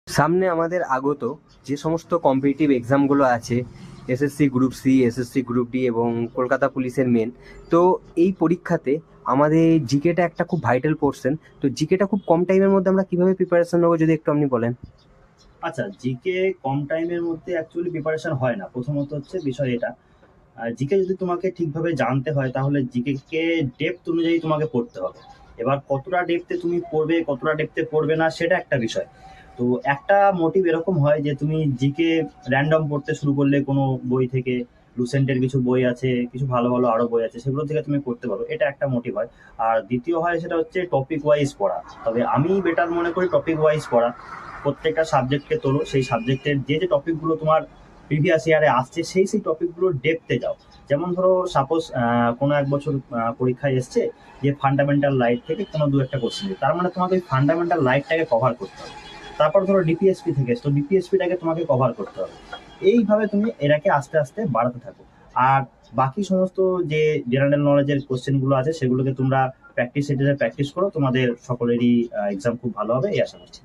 সামনে আমাদের আগত যে সমস্ত কম্পিটিটিভ এক্সামগুলো আছে, SSC group C, SSC group D এবং কলকাতা পুলিশের মেন, তো এই পরীক্ষাতে আমাদের জিকেটা একটা খুব ভাইটাল পোর্শন। তো জিকেটা খুব কম টাইমের মধ্যে আমরা কিভাবে প্রিপারেশন নেবো, যদি একটু আপনি বলেন। আচ্ছা, জিকে কম টাইমের মধ্যে অ্যাকচুয়ালি প্রিপারেশন হয় না। প্রথমত হচ্ছে বিষয় এটা, জিকে যদি তোমাকে ঠিকভাবে জানতে হয় তাহলে জিকে কে ডেপথ অনুযায়ী তোমাকে পড়তে হবে। এবার কতটা ডেপথে তুমি পড়বে, কতটা ডেপথে পড়বে না, সেটা একটা বিষয়। তো একটা মোটিভ এরকম হয় যে তুমি জিকে র্যান্ডম পড়তে শুরু করলে কোনো বই থেকে, লুসেন্টের কিছু বই আছে, কিছু ভালো ভালো আরো বই আছে, সেগুলো থেকে তুমি পড়তে পারো, এটা একটা মোটিভ হয়। আর দ্বিতীয় হয় সেটা হচ্ছে টপিক ওয়াইজ পড়া। তবে আমি বেটার মনে করি টপিক ওয়াইজ পড়া। প্রত্যেকটা সাবজেক্টকে তোলো, সেই সাবজেক্টের যে যে টপিকগুলো তোমার প্রিভিয়াস ইয়ারে আসছে সেই সেই টপিকগুলো ডেপথে যাও। যেমন ধরো সাপোজ কোনো এক বছর পরীক্ষায় এসছে যে ফান্ডামেন্টাল লাইট থেকে কোনো দু একটা কোশ্চেন, তার মানে তোমাকে ওই ফান্ডামেন্টাল লাইটটাকে কভার করতে হবে। তারপর ধরো ডিপিএসপি থেকে এসছো, ডিপিএসপিটাকে তোমাকে কভার করতে হবে। এইভাবে তুমি এটাকে আস্তে আস্তে বাড়াতে থাকো। আর বাকি সমস্ত যে জেনারেল নলেজের কোশ্চেনগুলো আছে সেগুলোকে তোমরা প্র্যাকটিস সেটে প্র্যাকটিস করো, তোমাদের সকলেরই এক্সাম খুব ভালো হবে এই আশা করছি।